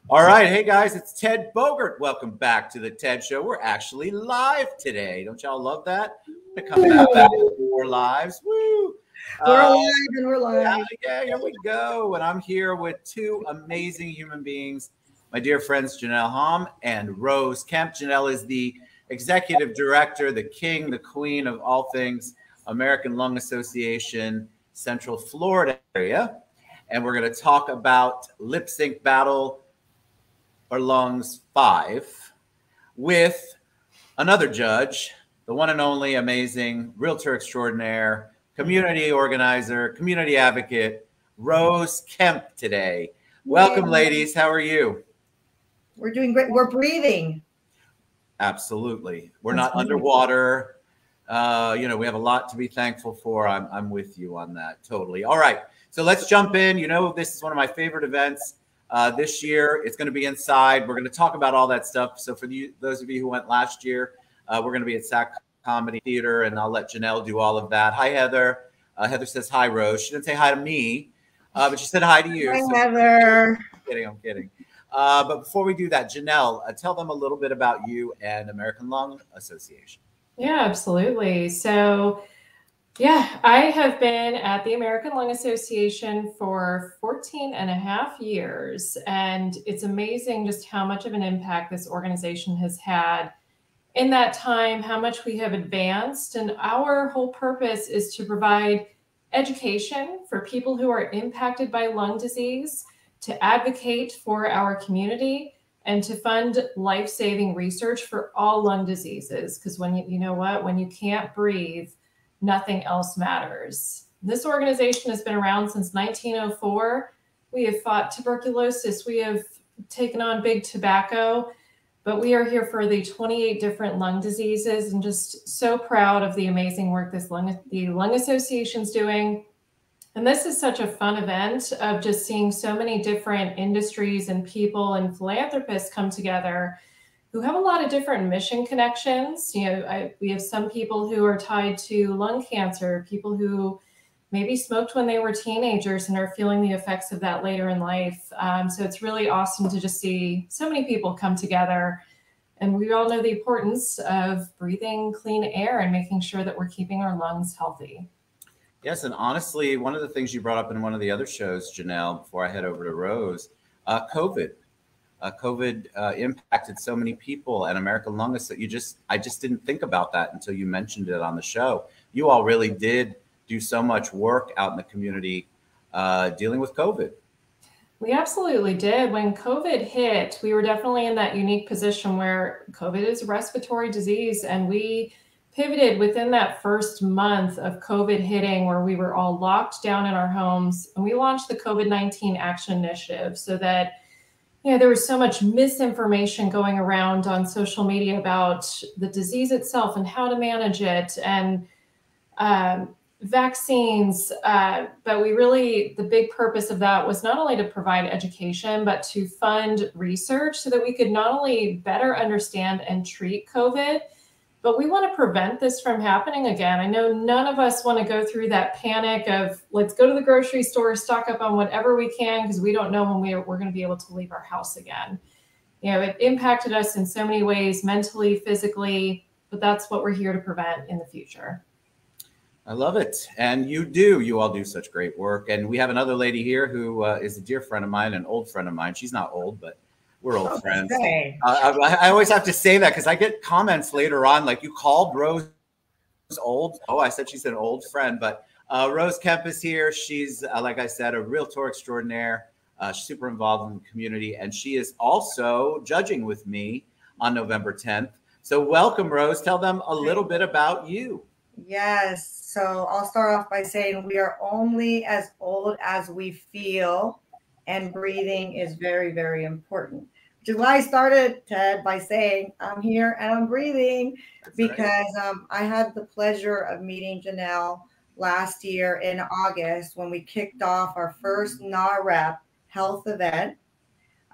All right. Hey, guys, it's Ted Bogert. Welcome back to the Ted Show. We're actually live today. Don't y'all love that? To come back to more lives. Woo! We're alive and we're live. Yeah, here we go. And I'm here with two amazing human beings, my dear friends, Janelle Hom and Rose Kemp. Janelle is the executive director, the king, the queen of all things American Lung Association, Central Florida area. And we're going to talk about Lip Sync Battle or Lungs 5 with another judge, the one and only amazing realtor extraordinaire, community organizer, community advocate, Rose Kemp today. Welcome, ladies. How are you? We're doing great. We're breathing. Absolutely. We're not underwater. We have a lot to be thankful for. I'm with you on that. Totally. All right. So let's jump in. You know, this is one of my favorite events this year. It's going to be inside. We're going to talk about all that stuff. So for those of you who went last year, we're going to be at SAC Comedy Theater, and I'll let Janelle do all of that. Hi, Heather. Heather says hi, Rose. She didn't say hi to me, but she said hi to you. Hi, Heather. I'm kidding. But before we do that, Janelle, tell them a little bit about you and American Lung Association. Yeah, absolutely. So, I have been at the American Lung Association for 14 and a half years, and it's amazing just how much of an impact this organization has had in that time, how much we have advanced. And our whole purpose is to provide education for people who are impacted by lung disease, to advocate for our community, and to fund life-saving research for all lung diseases. Because when when you can't breathe, nothing else matters. This organization has been around since 1904. We have fought tuberculosis. We have taken on big tobacco, but we are here for the 28 different lung diseases, and just so proud of the amazing work the Lung Association's doing. And this is such a fun event of just seeing so many different industries and people and philanthropists come together who have a lot of different mission connections. We have some people who are tied to lung cancer, people who maybe smoked when they were teenagers and are feeling the effects of that later in life. So it's really awesome to just see so many people come together. And we all know the importance of breathing clean air and making sure that we're keeping our lungs healthy. Yes, and honestly, one of the things you brought up in one of the other shows, Janelle, before I head over to Rose, COVID. COVID impacted so many people, and American Lung Association. I just didn't think about that until you mentioned it on the show. You all really did do so much work out in the community dealing with COVID. We absolutely did. When COVID hit, we were definitely in that unique position where COVID is a respiratory disease, and we pivoted within that first month of COVID hitting, where we were all locked down in our homes, and we launched the COVID-19 Action Initiative so that there was so much misinformation going around on social media about the disease itself and how to manage it, and vaccines. But the big purpose of that was not only to provide education, but to fund research so that we could not only better understand and treat COVID, but we want to prevent this from happening again. I know none of us want to go through that panic of let's go to the grocery store, stock up on whatever we can, because we don't know when we're going to be able to leave our house again. It impacted us in so many ways, mentally, physically, but that's what we're here to prevent in the future. I love it. And you all do such great work. And we have another lady here who is a dear friend of mine, an old friend of mine. She's not old, but we're old friends. I always have to say that because I get comments later on, like, you called Rose old. Oh, I said she's an old friend, but Rose Kemp is here. She's, like I said, a realtor extraordinaire. She's super involved in the community, and she is also judging with me on November 10th. So welcome, Rose. Tell them a little bit about you. Yes. So I'll start off by saying we are only as old as we feel, and breathing is very, very important. Which is why I started, Ted, by saying I'm here and I'm breathing. That's because right. I had the pleasure of meeting Janelle last year in August when we kicked off our first NAREP health event.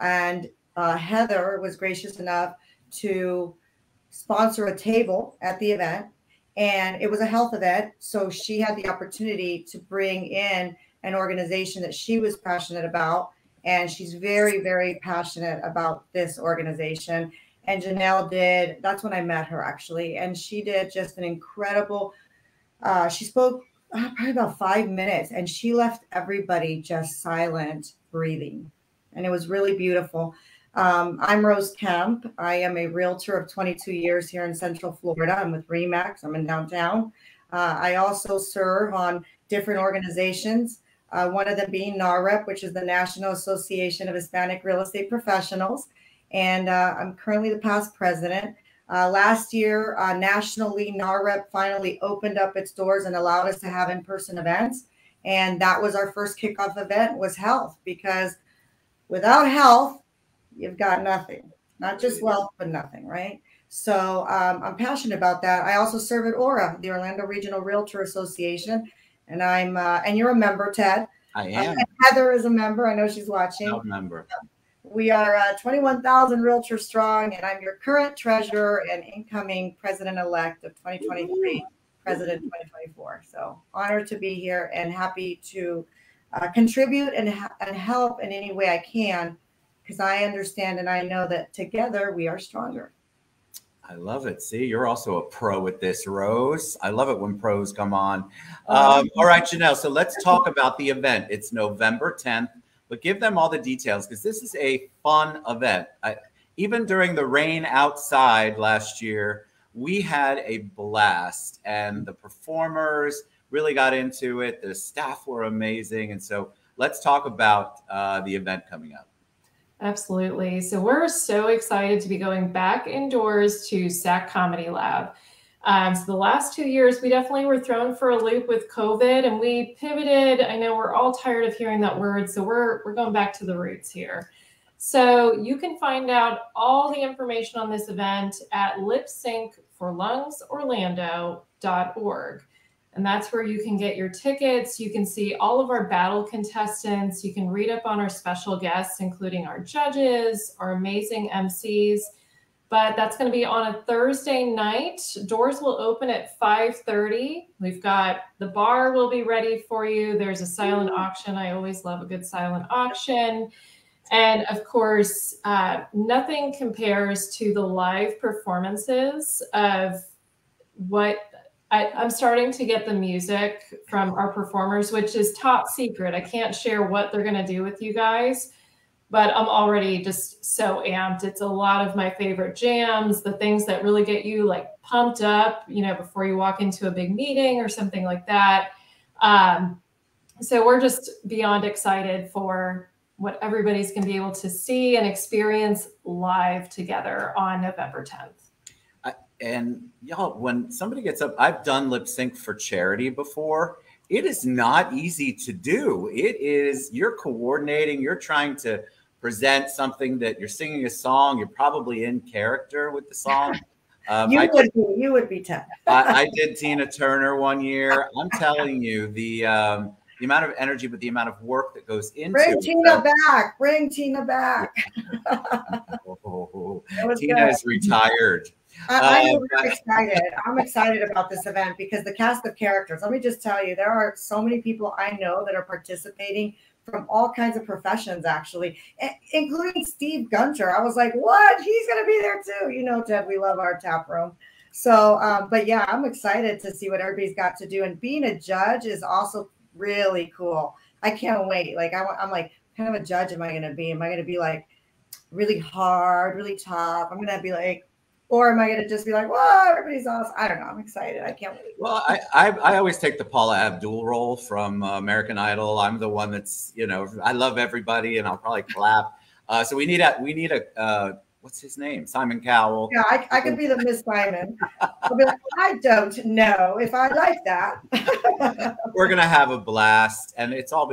And Heather was gracious enough to sponsor a table at the event. And it was a health event. So she had the opportunity to bring in an organization that she was passionate about And she's very, very passionate about this organization. And Janelle did, that's when I met her actually. And she did just an incredible, she spoke probably about 5 minutes and she left everybody just silent, breathing. And it was really beautiful. I'm Rose Kemp. I am a realtor of 22 years here in Central Florida. I'm with RE/MAX. I'm in downtown. I also serve on different organizations, one of them being NAREP, which is the National Association of Hispanic Real Estate Professionals. And I'm currently the past president. Last year, nationally, NAREP finally opened up its doors and allowed us to have in-person events. And that was our first kickoff event, was health, because without health, you've got nothing, not just wealth, but nothing, right? So I'm passionate about that. I also serve at ORA, the Orlando Regional Realtor Association, and and you're a member, Ted. I am. Heather is a member. I know she's watching. I'm a member. We are 21,000 realtors strong, and I'm your current treasurer and incoming president-elect of 2023, president 2024. So honored to be here and happy to contribute and help in any way I can, because I understand and I know that together we are stronger. I love it. See, you're also a pro with this, Rose. I love it when pros come on. All right, Janelle. So let's talk about the event. It's November 10th, but give them all the details because this is a fun event. Even during the rain outside last year, we had a blast and the performers really got into it. The staff were amazing. And so let's talk about the event coming up. Absolutely. So we're so excited to be going back indoors to SAC Comedy Lab. So the last 2 years, we definitely were thrown for a loop with COVID and we pivoted. I know we're all tired of hearing that word. So we're going back to the roots here. So you can find out all the information on this event at lipsyncforlungsorlando.org. And that's where you can get your tickets. You can see all of our battle contestants. You can read up on our special guests, including our judges, our amazing MCs. But that's going to be on a Thursday night. Doors will open at 5:30. We've got the bar will be ready for you. There's a silent auction. I always love a good silent auction. And of course, nothing compares to the live performances of what I'm starting to get the music from our performers, which is top secret. I can't share what they're going to do with you guys, but I'm already just so amped. It's a lot of my favorite jams, the things that really get you like pumped up, you know, before you walk into a big meeting or something like that. So we're just beyond excited for what everybody's going to be able to see and experience live together on November 10th. And y'all, when somebody gets up, I've done lip sync for charity before. It is not easy to do. It is, you're coordinating, you're trying to present something that you're singing a song. You're probably in character with the song. You would be tough. I did Tina Turner one year. I'm telling you, the amount of energy, but the amount of work that goes into Bring Tina back. Bring Tina back. Tina is retired. I'm excited. I'm excited about this event because the cast of characters, let me just tell you, there are so many people I know that are participating from all kinds of professions, actually, including Steve Gunter. I was like, what? He's going to be there too. You know, Ted, we love our tap room. So, but yeah, I'm excited to see what everybody's got to do. And being a judge is also really cool. I can't wait. Like, I'm like, what kind of a judge am I going to be? Am I going to be like really hard, really tough? I'm going to be like, or am I going to just be like, whoa, everybody's awesome? I don't know. I'm excited. I can't wait. Well, I always take the Paula Abdul role from American Idol. I'm the one that's, you know, I love everybody and I'll probably clap. So we need a what's his name? Simon Cowell. Yeah, I could be the Miss Simon. I'll be like, I don't know if I like that. We're going to have a blast. And it's all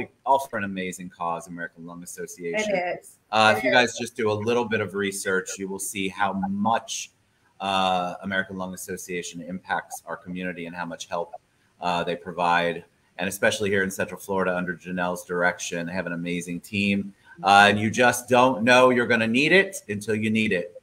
for an amazing cause, American Lung Association. It is. If you guys just do a little bit of research, you will see how much American Lung Association impacts our community and how much help they provide. And especially here in Central Florida under Janelle's direction, they have an amazing team. And you just don't know you're going to need it until you need it.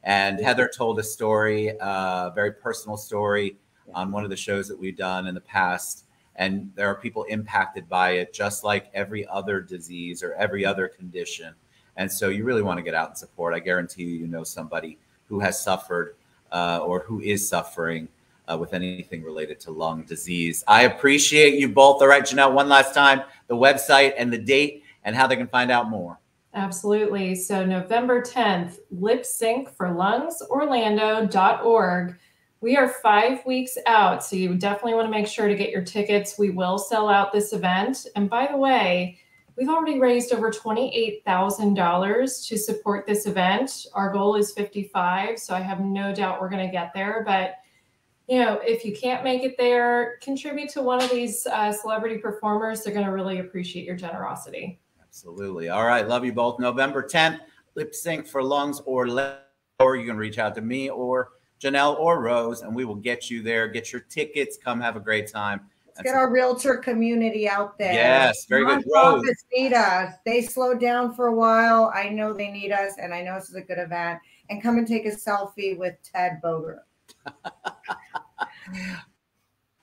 And Heather told a story, a very personal story on one of the shows that we've done in the past. And there are people impacted by it, just like every other disease or every other condition. And so you really want to get out and support. I guarantee you know somebody who has suffered or who is suffering with anything related to lung disease. I appreciate you both. All right, Janelle, one last time, the website and the date and how they can find out more. Absolutely. So November 10th, Lip Sync for Lungs, Orlando.org. We are 5 weeks out, so you definitely want to make sure to get your tickets. We will sell out this event. And by the way, we've already raised over $28,000 to support this event. Our goal is 55, so I have no doubt we're going to get there. But, you know, if you can't make it there, contribute to one of these celebrity performers. They're going to really appreciate your generosity. Absolutely. All right. Love you both. November 10th, Lip Sync for Lungs, or you can reach out to me or Janelle or Rose, and we will get you there. Get your tickets. Come have a great time. Let's get our realtor community out there. Yes, very good. Rose need us. They slowed down for a while. I know they need us, and I know this is a good event. And come and take a selfie with Ted Boger.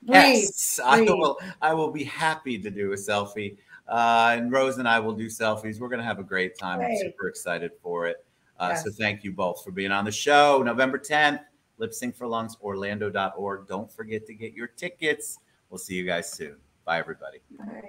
Yes, I will be happy to do a selfie. And Rose and I will do selfies. We're going to have a great time. I'm super excited for it. So thank you both for being on the show. November 10th, Lip Sync for Lungs, Orlando.org. Don't forget to get your tickets. We'll see you guys soon. Bye, everybody. Bye.